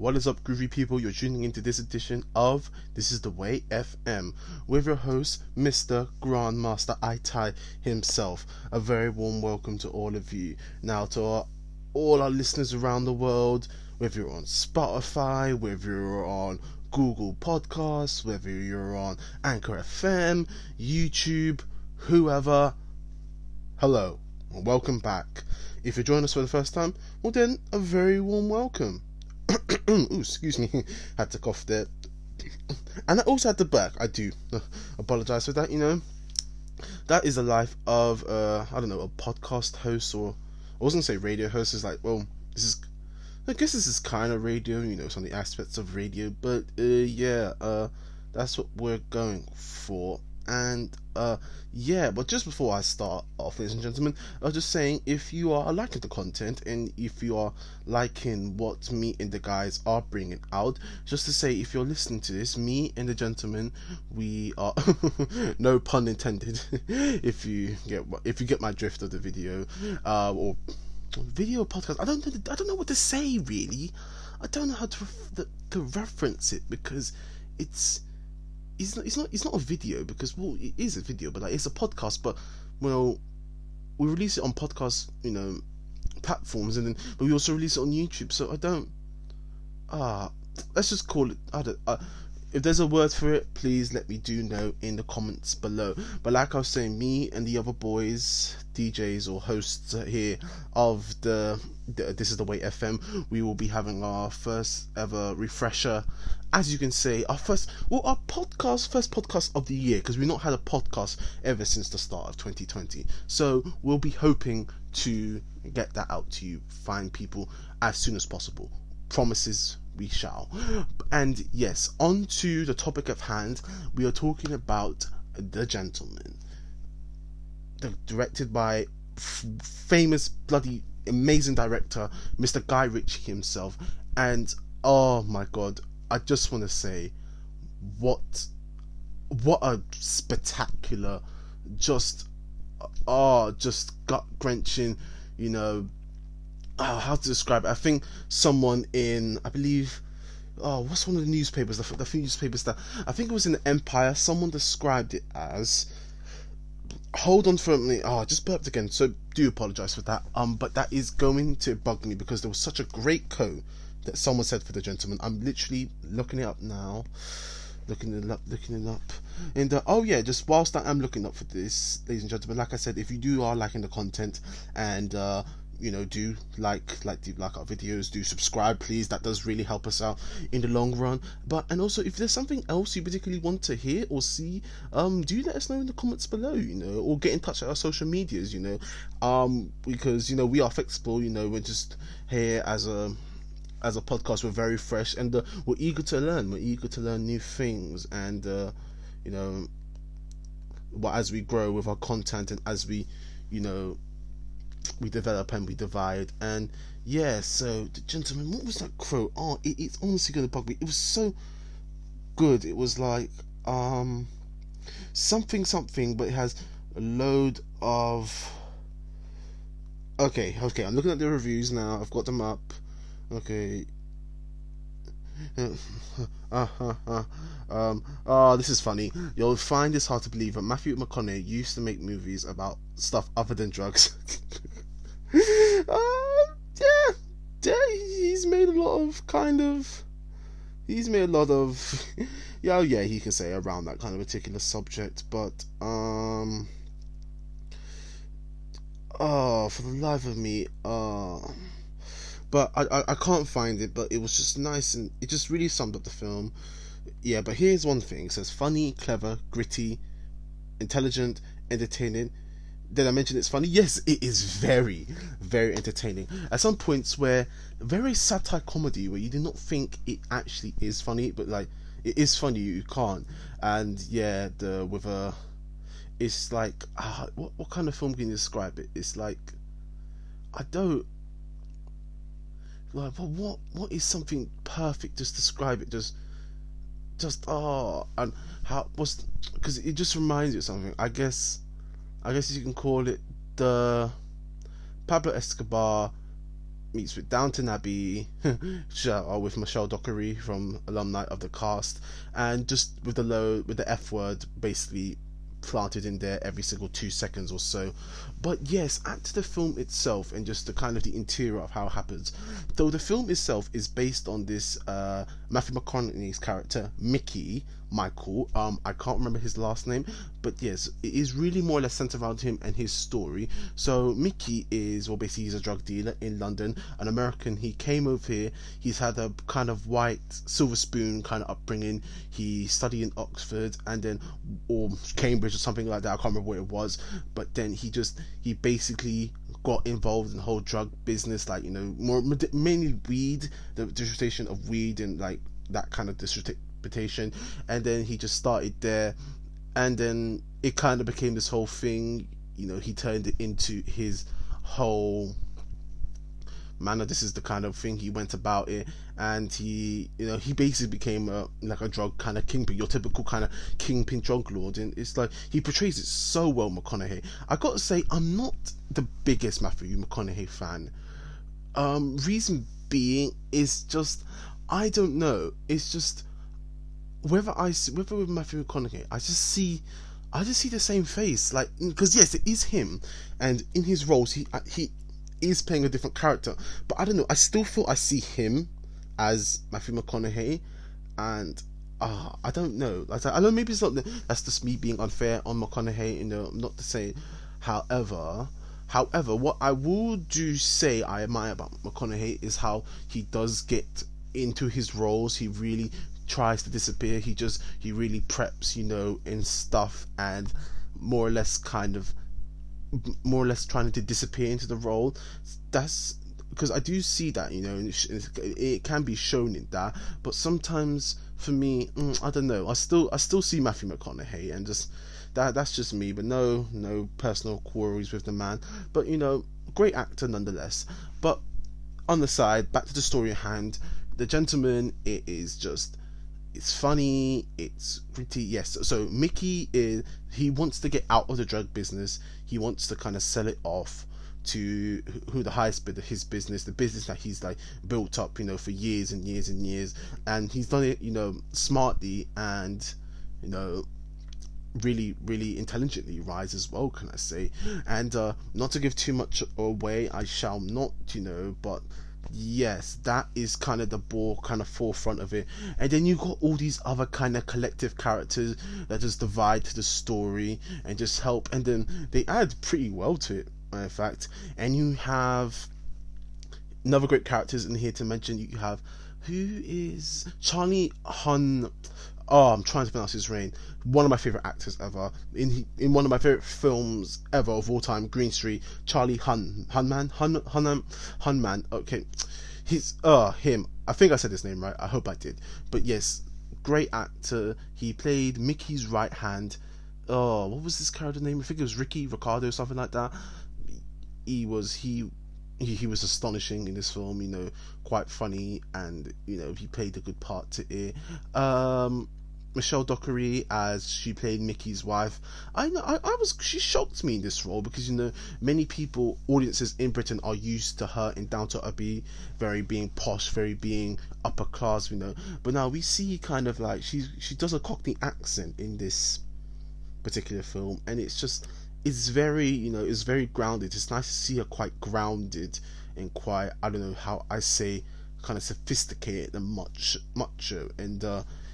What is up, groovy people? You're tuning into this edition of This Is The Way FM with your host, Mr. Grandmaster i.tye himself. A very warm welcome to all of you. Now, to all our listeners around the world, whether you're on Spotify, whether you're on Google Podcasts, whether you're on Anchor FM, YouTube, whoever, hello and welcome back. If you're joining us for the first time, well then, a very warm welcome. Ooh, excuse me, had to cough there. And I also had to burp. I do apologise for that, That is the life of, a podcast host, or I wasn't going to say radio host. It's like, well, I guess this is kind of radio, some of the aspects of radio, but that's what we're going for. And but just before I start off, ladies and gentlemen, I was just saying, if you are liking the content and if you are liking what me and the guys are bringing out, just to say, if you're listening to this, me and the gentlemen, we are no pun intended, if you get my drift of the video, or video podcast. I don't know what to say, really. I don't know how to reference it, because it's not a video, because, well, it is a video, but it's a podcast, but, well, we release it on podcast, platforms, but we also release it on YouTube, so let's just call it, if there's a word for it, please let me know in the comments below. But like I was saying, me and the other boys, DJs or hosts here of the This Is The Way FM, we will be having our first ever refresher, as you can say, first podcast of the year, because we've not had a podcast ever since the start of 2020. So we'll be hoping to get that out to you, fine people, as soon as possible. Promises we shall. And yes, on to the topic of hand. We are talking about The Gentleman, directed by famous, bloody, amazing director, Mr. Guy Ritchie himself. And oh my god, I just want to say, what a spectacular, just gut-wrenching, how to describe it. I think someone in, I believe, what's one of the newspapers, the few newspapers that, I think it was in the Empire, someone described it as, hold on for a minute, I just burped again, so do apologise for that, but that is going to bug me, because there was such a great quote that someone said for The Gentleman. I'm literally looking it up now, looking it up, and just whilst I am looking up for this, ladies and gentlemen, like I said, if you are liking the content, and do like our videos, do subscribe, please. That does really help us out in the long run. And also, if there's something else you particularly want to hear or see, do let us know in the comments below, or get in touch at our social medias, because we are flexible, we're just here as a podcast. We're very fresh, and we're eager to learn. We're eager to learn new things, and as we grow with our content, and as we we develop and we divide. And so The Gentleman, what was that quote? It's honestly gonna bug me. It was so good. It was like something, but it has a load of okay, I'm looking at the reviews now. I've got them up. Okay. This is funny. You'll find this hard to believe, but Matthew McConaughey used to make movies about stuff other than drugs. He's made a lot of he can say around that kind of particular subject, but for the life of me, but I can't find it, but it was just nice, and it just really summed up the film. But here's one thing. It says funny, clever, gritty, intelligent, entertaining. Did I mention it's funny? Yes, it is very, very entertaining. At some points where very satire comedy, where you do not think it actually is funny, but like it is funny, you can't. And it's like what kind of film can you describe it? It's like, I don't like, what is something perfect? Just describe it. Just and how was, because it just reminds you of something. I guess you can call it the Pablo Escobar meets with Downton Abbey, with Michelle Dockery from alumni of the cast, and just with the F word basically planted in there every single 2 seconds or so. But yes, add to the film itself and just the kind of the interior of how it happens. Though the film itself is based on this Matthew McConaughey's character Michael. I can't remember his last name, but yes, it is really more or less centered around him and his story. So Mickey is, well, basically he's a drug dealer in London, an American. He came over here. He's had a kind of white silver spoon kind of upbringing. He studied in Oxford and then, or Cambridge or something like that. I can't remember what it was, but then he basically got involved in the whole drug business, like, you know, mainly weed, the distribution of weed and like that kind of distribution. And then he just started there, and then it kind of became this whole thing. You know, he turned it into his whole manner. This is the kind of thing he went about it, and he basically became like a drug kind of kingpin, your typical kind of kingpin drug lord. And it's like he portrays it so well, McConaughey. I gotta say, I'm not the biggest Matthew McConaughey fan. Reason being is just, I don't know, it's just whether with Matthew McConaughey, I just see the same face, like, because yes, it is him, and in his roles he is playing a different character, but I don't know, I still feel I see him as Matthew McConaughey, and I don't know, like, I know maybe it's not that's just me being unfair on McConaughey, you know, not to say. However, what I will say I admire about McConaughey is how he does get into his roles. He really tries to disappear. He really preps, you know, in stuff, and more or less trying to disappear into the role. That's because I do see that, you know, it can be shown in that, but sometimes for me, I don't know, I still see Matthew McConaughey, and just that's just me, but no personal quarrels with the man, but you know, great actor nonetheless. But on the side, back to the story at hand, The Gentleman, it's funny, it's pretty, yes. So Mickey he wants to get out of the drug business. He wants to kind of sell it off to who the highest bidder, his business, the business that he's like built up, you know, for years and years and years. And he's done it, you know, smartly and, you know, really, really intelligently, rise as well, can I say. And not to give too much away, I shall not, you know, but yes, that is kind of the forefront of it. And then you got all these other kind of collective characters that just divide to the story and just help, and then they add pretty well to it, in fact. And you have another great characters in here to mention. You have, who is Charlie Hun? Oh, I'm trying to pronounce his name. One of my favorite actors ever. In one of my favorite films ever of all time, Green Street. Charlie Hunman. Okay, he's him. I think I said his name right. I hope I did. But yes, great actor. He played Mickey's right hand. Oh, what was this character name? I think it was Ricardo, something like that. He was astonishing in this film. You know, quite funny, and you know, he played a good part to it. Michelle Dockery, as she played Mickey's wife, she shocked me in this role, because you know, many audiences in Britain are used to her in Downton Abbey, very being posh, very being upper class, you know. But now we see kind of like she does a Cockney accent in this particular film, and it's very, you know, it's very grounded. It's nice to see her quite grounded and quite, I don't know how I say, kind of sophisticated and macho, and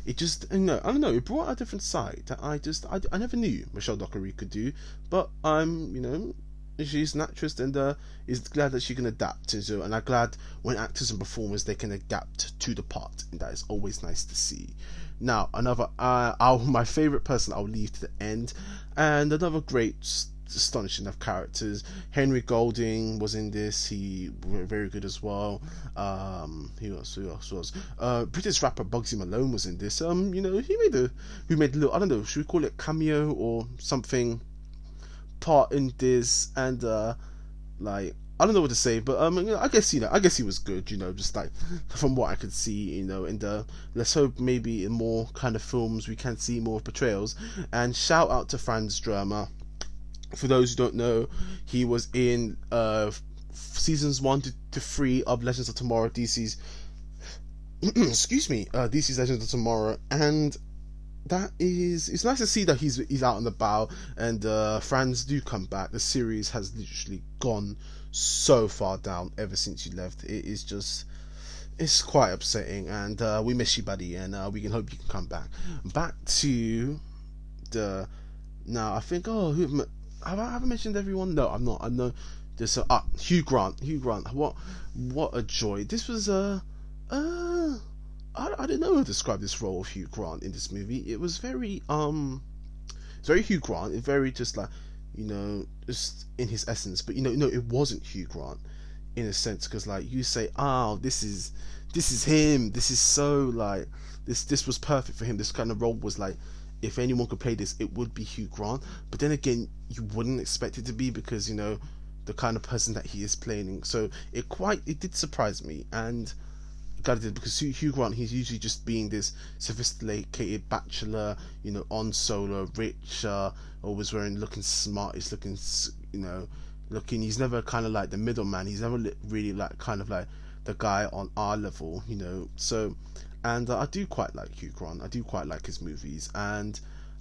it just, you know, I don't know, it brought a different side that I never knew Michelle Dockery could do. But you know, she's an actress, and is glad that she can adapt, and I'm glad when actors and performers, they can adapt to the part, and that is always nice to see. Now, another my favorite person I'll leave to the end, and another great astonishing of characters. Henry Golding was in this. He was very good as well. Who else was? British rapper Bugsy Malone was in this. You know, he made a little, I don't know, should we call it cameo or something, part in this, and like, I don't know what to say, but you know, I guess he was good, you know, just like from what I could see, you know. And let's hope maybe in more kind of films we can see more portrayals. And shout out to Franz Drama. For those who don't know, he was in seasons 1 to 3 of Legends of Tomorrow, DC's excuse me, DC's Legends of Tomorrow, and it's nice to see that he's out and about, and fans do come back. The series has literally gone so far down ever since you left. It's quite upsetting, and we miss you, buddy, and we can hope you can come back to the. Now I think, have I mentioned everyone? No, I'm not. I know there's Hugh Grant. What a joy. This was I don't know how to describe this role of Hugh Grant in this movie. It was very Hugh Grant, very just like, just in his essence. But no, it wasn't Hugh Grant in a sense, because like you say, this is him. This is so like this was perfect for him. This kind of role was like, if anyone could play this, it would be Hugh Grant. But then again, you wouldn't expect it to be, because the kind of person that he is playing. So it did surprise me, and glad it did, because Hugh Grant, he's usually just being this sophisticated bachelor, on solo, rich, always looking smart. He's looking, he's never kind of like the middleman. He's never really like kind of like the guy on our level, So, and I do quite like Hugh Grant. I do quite like his movies, and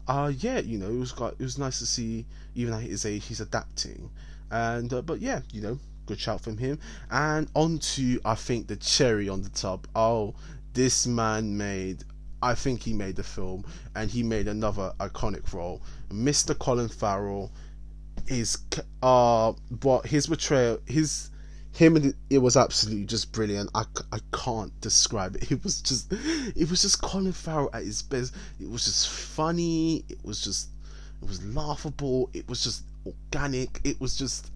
it was nice to see, even at his age, he's adapting, and but yeah, good shout from him. And on to, I think, the cherry on the top. This man I think he made the film, and he made another iconic role. Mr. Colin Farrell is but his portrayal, it was absolutely just brilliant. I can't describe it. It was just Colin Farrell at his best. It was just funny. It was laughable. It was just organic. It was just,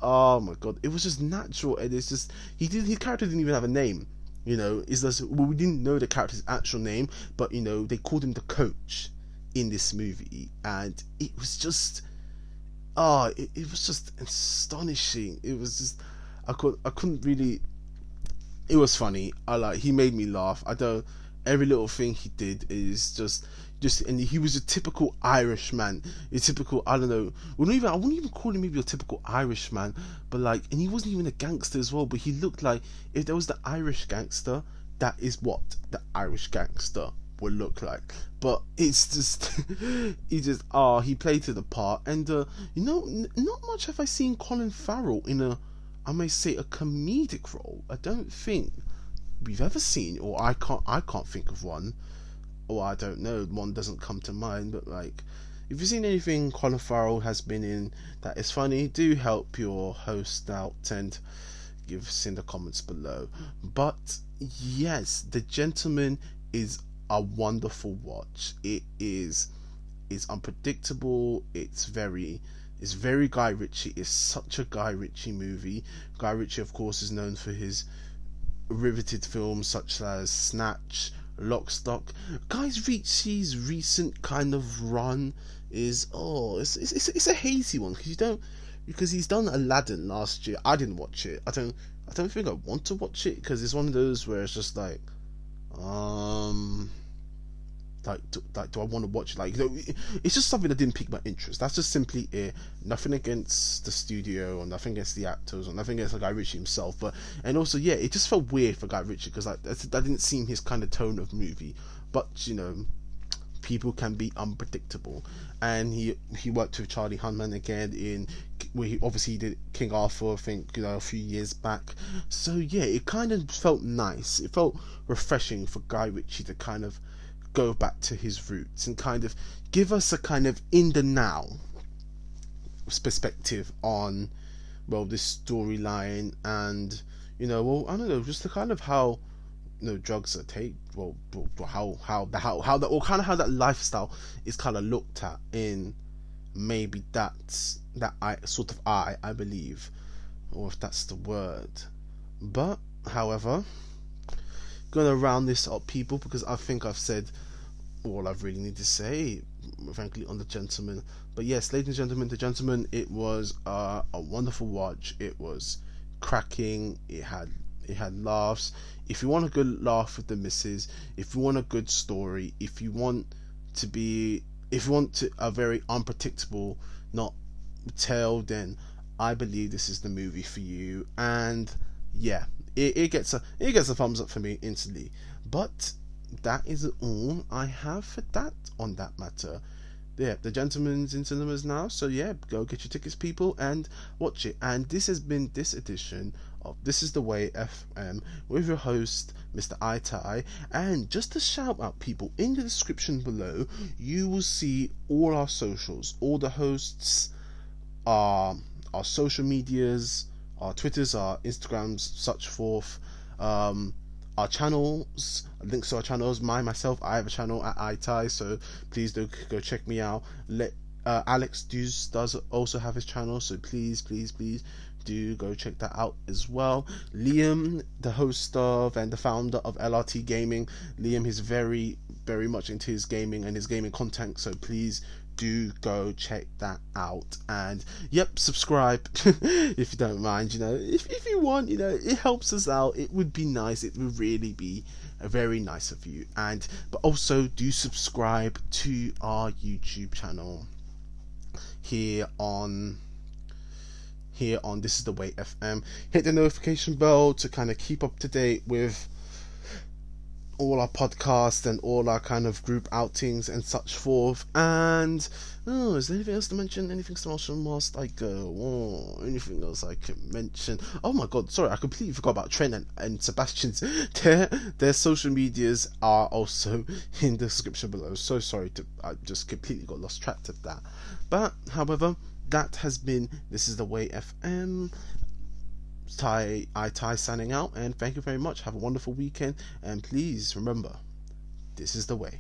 oh my god, it was just natural. And it's just, his character didn't even have a name. It's just, we didn't know the character's actual name, but they called him the coach in this movie, and it was just, it was just astonishing. It was just, I couldn't really. It was funny. He made me laugh. Every little thing he did is just, and he was a typical Irishman. A typical, I don't know. I wouldn't even call him maybe a typical Irishman, but like, and he wasn't even a gangster as well. But he looked like, if there was the Irish gangster, that is what the Irish gangster would look like. But it's just, he played to the part, and not much have I seen Colin Farrell in I may say, a comedic role. I don't think we've ever seen, or I can't think of one, or I don't know, one doesn't come to mind. But like, if you've seen anything Colin Farrell has been in that is funny, do help your host out and give us in the comments below. But yes, The Gentleman is a wonderful watch. It's unpredictable. It's very Guy Ritchie. It's such a Guy Ritchie movie. Guy Ritchie, of course, is known for his riveted films such as Snatch, Lock, Stock. Guy Ritchie's recent kind of run is it's a hazy one, because he's done Aladdin last year. I didn't watch it. I don't think I want to watch it, because it's one of those where it's just like, do I want to watch it? Like, it's just something that didn't pique my interest. That's just simply it. Nothing against the studio, or nothing against the actors, or nothing against Guy Ritchie himself. And also, yeah, it just felt weird for Guy Ritchie, because like that didn't seem his kind of tone of movie. But people can be unpredictable. And he worked with Charlie Hunnam again where he obviously did King Arthur, I think, a few years back. So yeah, it kind of felt nice. It felt refreshing for Guy Ritchie to kind of go back to his roots and kind of give us a kind of in the now perspective on, well, this storyline, and I don't know, just the kind of how drugs are taken, how that lifestyle is kind of looked at in maybe that sort of eye, I believe, or if that's the word. But however, gonna round this up, people, because I think I've said all I really need to say, frankly, on The Gentleman. But yes, ladies and gentlemen, The Gentleman, it was a wonderful watch. It was cracking. It had laughs. If you want a good laugh with the missus, if you want a good story, if you want a very unpredictable not tale, then I believe this is the movie for you. And yeah, it gets a thumbs up for me instantly. But that is all I have for that on that matter. Yeah, The Gentleman's in cinemas now, so yeah, go get your tickets, people, and watch it. And this has been this edition of This Is The Way FM with your host, Mr. i.tye. And just to shout out, people, in the description below, you will see all our socials, all the hosts, our social medias, our Twitters, our Instagrams, such forth. Our channels, links to our channels. Myself, I have a channel at i.tye, so please do go check me out. Alex does also have his channel, so please do go check that out as well. Liam, the host of and the founder of LRTgaming, Liam is very much into his gaming and his gaming content, so please do go check that out. And yep, subscribe if you don't mind, if you want, it helps us out. It would be nice, it would really be very nice of you. But also do subscribe to our YouTube channel here on This Is The Way FM. Hit the notification bell to kind of keep up to date with all our podcasts and all our kind of group outings and such forth. And is there anything else to mention? Anything else whilst I go? Anything else I can mention? Oh my god, sorry, I completely forgot about Trent and Sebastian's. Their social medias are also in the description below. So sorry, I just completely got lost track of that. But however, that has been This Is The Way FM. i.tye signing out, and thank you very much. Have a wonderful weekend, and please remember, this is the way.